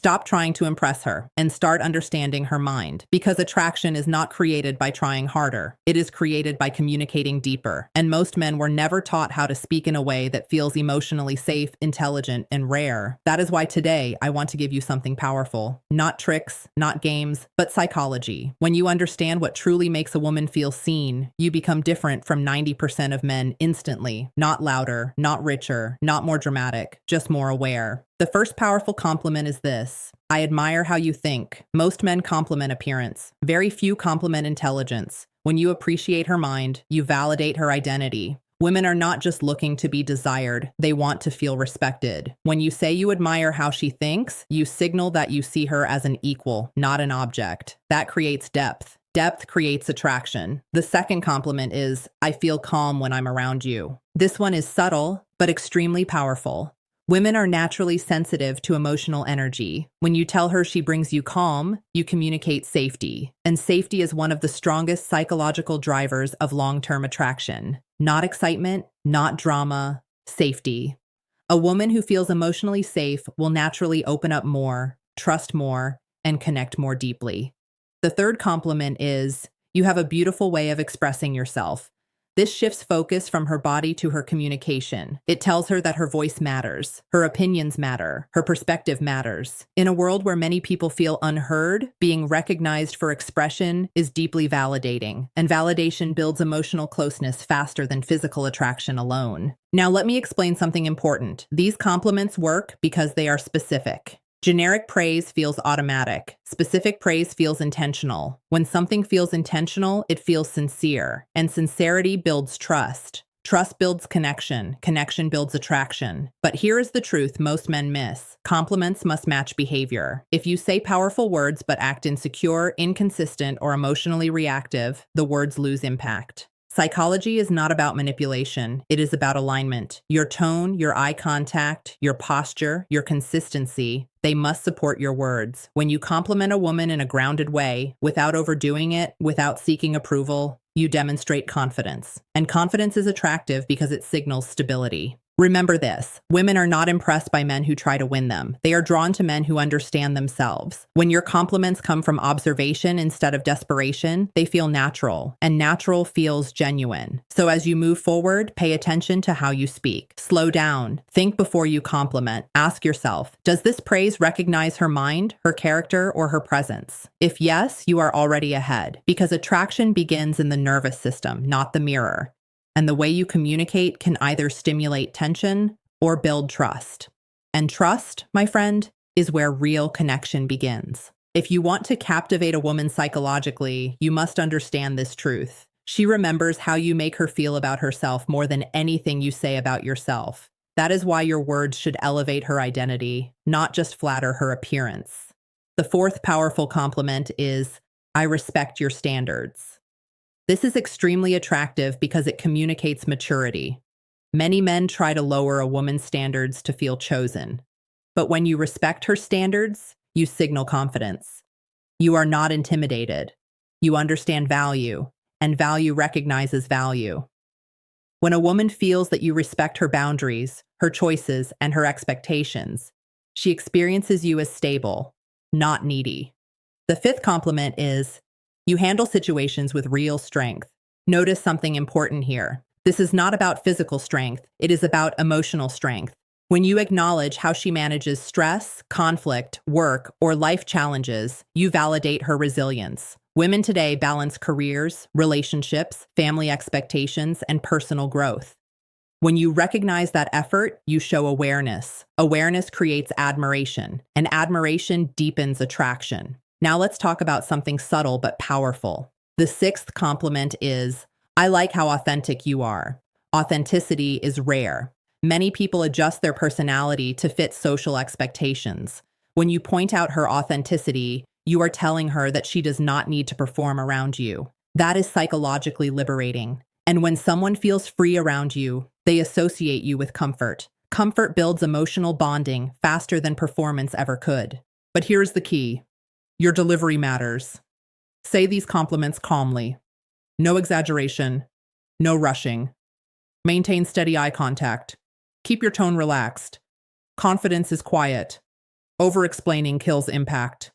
Stop trying to impress her and start understanding her mind, because attraction is not created by trying harder. It is created by communicating deeper. And most men were never taught how to speak in a way that feels emotionally safe, intelligent, and rare. That is why today I want to give you something powerful. Not tricks, not games, but psychology. When you understand what truly makes a woman feel seen, you become different from 90% of men instantly. Not louder, not richer, not more dramatic, just more aware. The first powerful compliment is this: I admire how you think. Most men compliment appearance. Very few compliment intelligence. When you appreciate her mind, you validate her identity. Women are not just looking to be desired, they want to feel respected. When you say you admire how she thinks, you signal that you see her as an equal, not an object. That creates depth. Depth creates attraction. The second compliment is, I feel calm when I'm around you. This one is subtle, but extremely powerful. Women are naturally sensitive to emotional energy. When you tell her she brings you calm, you communicate safety. And safety is one of the strongest psychological drivers of long-term attraction. Not excitement, not drama, safety. A woman who feels emotionally safe will naturally open up more, trust more, and connect more deeply. The third compliment is, you have a beautiful way of expressing yourself. This shifts focus from her body to her communication. It tells her that her voice matters, her opinions matter, her perspective matters. In a world where many people feel unheard, being recognized for expression is deeply validating, and validation builds emotional closeness faster than physical attraction alone. Now let me explain something important. These compliments work because they are specific. Generic praise feels automatic. Specific praise feels intentional. When something feels intentional, it feels sincere. And sincerity builds trust. Trust builds connection. Connection builds attraction. But here is the truth most men miss. Compliments must match behavior. If you say powerful words but act insecure, inconsistent, or emotionally reactive, the words lose impact. Psychology is not about manipulation. It is about alignment. Your tone, your eye contact, your posture, your consistency, they must support your words. When you compliment a woman in a grounded way, without overdoing it, without seeking approval, you demonstrate confidence. And confidence is attractive because it signals stability. Remember this: women are not impressed by men who try to win them. They are drawn to men who understand themselves. When your compliments come from observation instead of desperation, they feel natural, and natural feels genuine. So as you move forward, pay attention to how you speak. Slow down. Think before you compliment. Ask yourself, does this praise recognize her mind, her character, or her presence? If yes, you are already ahead, because attraction begins in the nervous system, not the mirror. And the way you communicate can either stimulate tension or build trust. And trust, my friend, is where real connection begins. If you want to captivate a woman psychologically, you must understand this truth. She remembers how you make her feel about herself more than anything you say about yourself. That is why your words should elevate her identity, not just flatter her appearance. The fourth powerful compliment is, I respect your standards. This is extremely attractive because it communicates maturity. Many men try to lower a woman's standards to feel chosen. But when you respect her standards, you signal confidence. You are not intimidated. You understand value, and value recognizes value. When a woman feels that you respect her boundaries, her choices, and her expectations, she experiences you as stable, not needy. The fifth compliment is, you handle situations with real strength. Notice something important here. This is not about physical strength. It is about emotional strength. When you acknowledge how she manages stress, conflict, work, or life challenges, you validate her resilience. Women today balance careers, relationships, family expectations, and personal growth. When you recognize that effort, you show awareness. Awareness creates admiration, and admiration deepens attraction. Now let's talk about something subtle but powerful. The sixth compliment is, I like how authentic you are. Authenticity is rare. Many people adjust their personality to fit social expectations. When you point out her authenticity, you are telling her that she does not need to perform around you. That is psychologically liberating. And when someone feels free around you, they associate you with comfort. Comfort builds emotional bonding faster than performance ever could. But here's the key. Your delivery matters. Say these compliments calmly. No exaggeration. No rushing. Maintain steady eye contact. Keep your tone relaxed. Confidence is quiet. Over-explaining kills impact.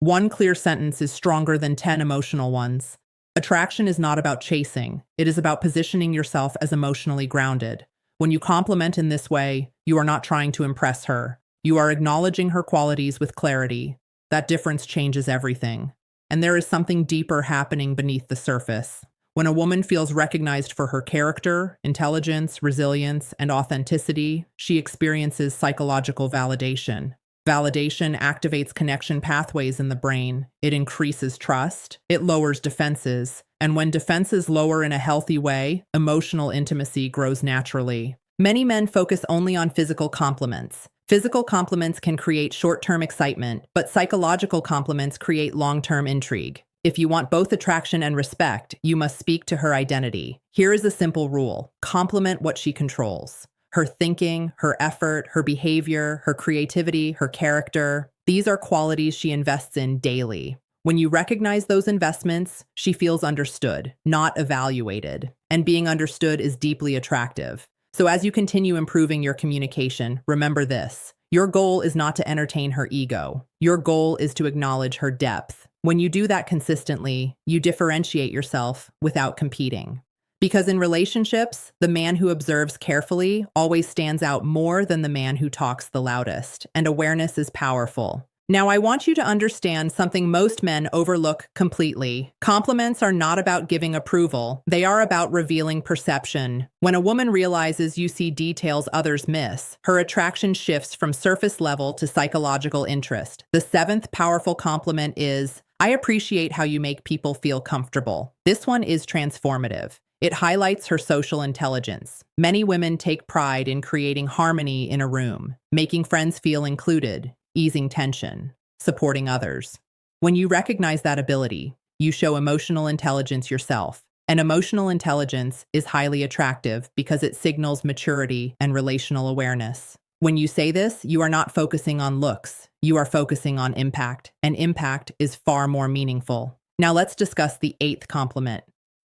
One clear sentence is stronger than 10 emotional ones. Attraction is not about chasing. It is about positioning yourself as emotionally grounded. When you compliment in this way, you are not trying to impress her. You are acknowledging her qualities with clarity. That difference changes everything. And there is something deeper happening beneath the surface. When a woman feels recognized for her character, intelligence, resilience, and authenticity, she experiences psychological validation. Validation activates connection pathways in the brain. It increases trust. It lowers defenses. And when defenses lower in a healthy way, emotional intimacy grows naturally. Many men focus only on physical compliments. Physical compliments can create short-term excitement, but psychological compliments create long-term intrigue. If you want both attraction and respect, you must speak to her identity. Here is a simple rule: compliment what she controls. Her thinking, her effort, her behavior, her creativity, her character. These are qualities she invests in daily. When you recognize those investments, she feels understood, not evaluated. And being understood is deeply attractive. So as you continue improving your communication, remember this: your goal is not to entertain her ego. Your goal is to acknowledge her depth. When you do that consistently, you differentiate yourself without competing. Because in relationships, the man who observes carefully always stands out more than the man who talks the loudest, and awareness is powerful. Now, I want you to understand something most men overlook completely. Compliments are not about giving approval. They are about revealing perception. When a woman realizes you see details others miss, her attraction shifts from surface level to psychological interest. The seventh powerful compliment is, "I appreciate how you make people feel comfortable." This one is transformative. It highlights her social intelligence. Many women take pride in creating harmony in a room, making friends feel included, easing tension, supporting others. When you recognize that ability, you show emotional intelligence yourself. And emotional intelligence is highly attractive because it signals maturity and relational awareness. When you say this, you are not focusing on looks. You are focusing on impact, and impact is far more meaningful. Now let's discuss the eighth compliment.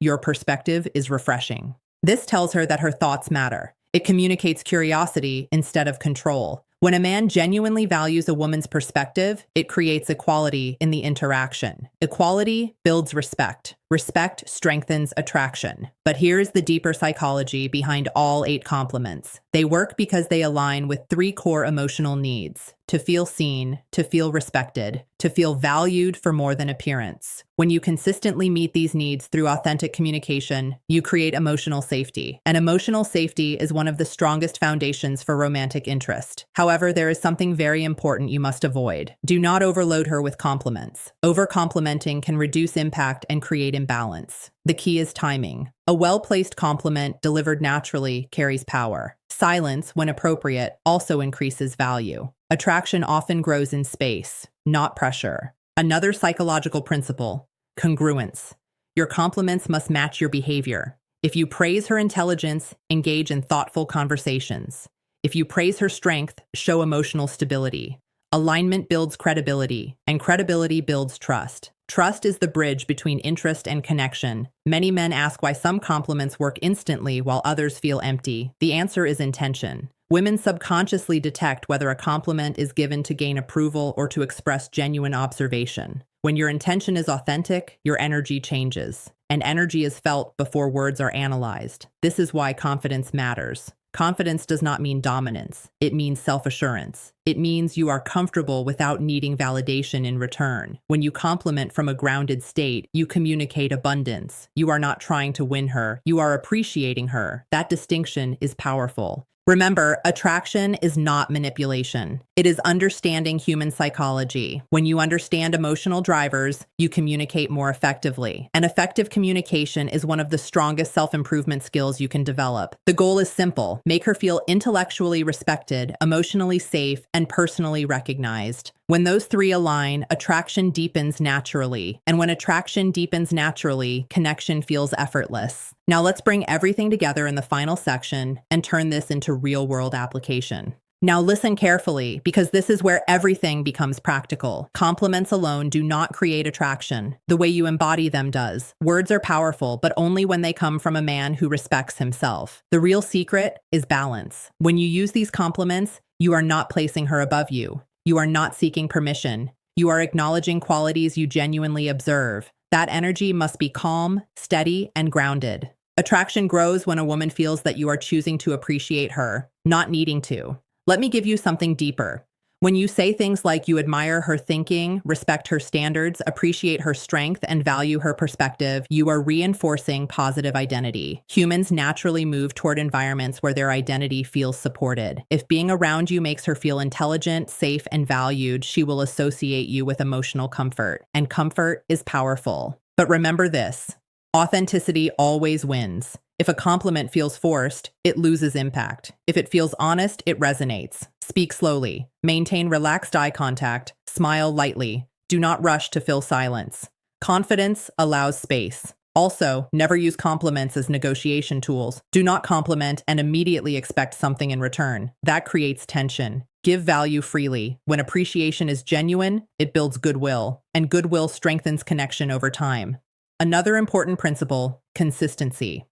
Your perspective is refreshing. This tells her that her thoughts matter. It communicates curiosity instead of control. When a man genuinely values a woman's perspective, it creates equality in the interaction. Equality builds respect. Respect strengthens attraction. But here's the deeper psychology behind all 8 compliments. They work because they align with 3 core emotional needs: to feel seen, to feel respected, to feel valued for more than appearance. When you consistently meet these needs through authentic communication, you create emotional safety. And emotional safety is one of the strongest foundations for romantic interest. However, there is something very important you must avoid. Do not overload her with compliments. Over-complimenting can reduce impact and create imbalance. The key is timing. A well-placed compliment delivered naturally carries power. Silence, when appropriate, also increases value. Attraction often grows in space, not pressure. Another psychological principle: congruence. Your compliments must match your behavior. If you praise her intelligence, engage in thoughtful conversations. If you praise her strength, show emotional stability. Alignment builds credibility, and credibility builds trust. Trust is the bridge between interest and connection. Many men ask why some compliments work instantly while others feel empty. The answer is intention. Women subconsciously detect whether a compliment is given to gain approval or to express genuine observation. When your intention is authentic, your energy changes, and energy is felt before words are analyzed. This is why confidence matters. Confidence does not mean dominance. It means self-assurance. It means you are comfortable without needing validation in return. When you compliment from a grounded state, you communicate abundance. You are not trying to win her. You are appreciating her. That distinction is powerful. Remember, attraction is not manipulation. It is understanding human psychology. When you understand emotional drivers, you communicate more effectively. And effective communication is one of the strongest self-improvement skills you can develop. The goal is simple: make her feel intellectually respected, emotionally safe, and personally recognized. When those 3 align, attraction deepens naturally. And when attraction deepens naturally, connection feels effortless. Now let's bring everything together in the final section and turn this into real-world application. Now listen carefully, because this is where everything becomes practical. Compliments alone do not create attraction. The way you embody them does. Words are powerful, but only when they come from a man who respects himself. The real secret is balance. When you use these compliments, you are not placing her above you. You are not seeking permission. You are acknowledging qualities you genuinely observe. That energy must be calm, steady, and grounded. Attraction grows when a woman feels that you are choosing to appreciate her, not needing to. Let me give you something deeper. When you say things like you admire her thinking, respect her standards, appreciate her strength, and value her perspective, you are reinforcing positive identity. Humans naturally move toward environments where their identity feels supported. If being around you makes her feel intelligent, safe, and valued, she will associate you with emotional comfort. And comfort is powerful. But remember this: authenticity always wins. If a compliment feels forced, it loses impact. If it feels honest, it resonates. Speak slowly. Maintain relaxed eye contact. Smile lightly. Do not rush to fill silence. Confidence allows space. Also, never use compliments as negotiation tools. Do not compliment and immediately expect something in return. That creates tension. Give value freely. When appreciation is genuine, it builds goodwill, and goodwill strengthens connection over time. Another important principle: consistency.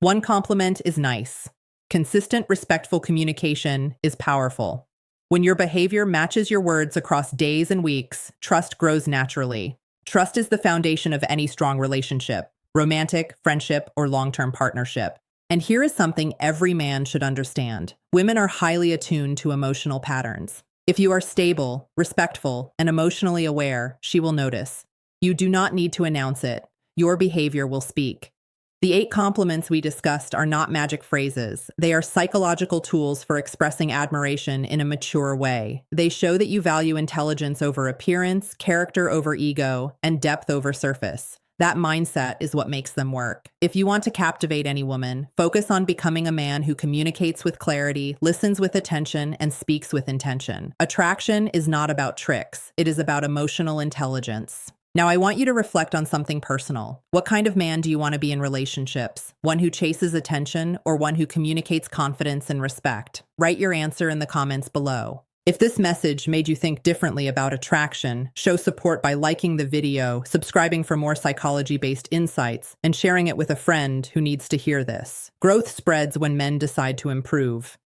One compliment is nice. Consistent, respectful communication is powerful. When your behavior matches your words across days and weeks, trust grows naturally. Trust is the foundation of any strong relationship, romantic, friendship, or long-term partnership. And here is something every man should understand. Women are highly attuned to emotional patterns. If you are stable, respectful, and emotionally aware, she will notice. You do not need to announce it. Your behavior will speak. The 8 compliments we discussed are not magic phrases. They are psychological tools for expressing admiration in a mature way. They show that you value intelligence over appearance, character over ego, and depth over surface. That mindset is what makes them work. If you want to captivate any woman, focus on becoming a man who communicates with clarity, listens with attention, and speaks with intention. Attraction is not about tricks. It is about emotional intelligence. Now, I want you to reflect on something personal. What kind of man do you want to be in relationships? One who chases attention, or one who communicates confidence and respect? Write your answer in the comments below. If this message made you think differently about attraction, show support by liking the video, subscribing for more psychology-based insights, and sharing it with a friend who needs to hear this. Growth spreads when men decide to improve.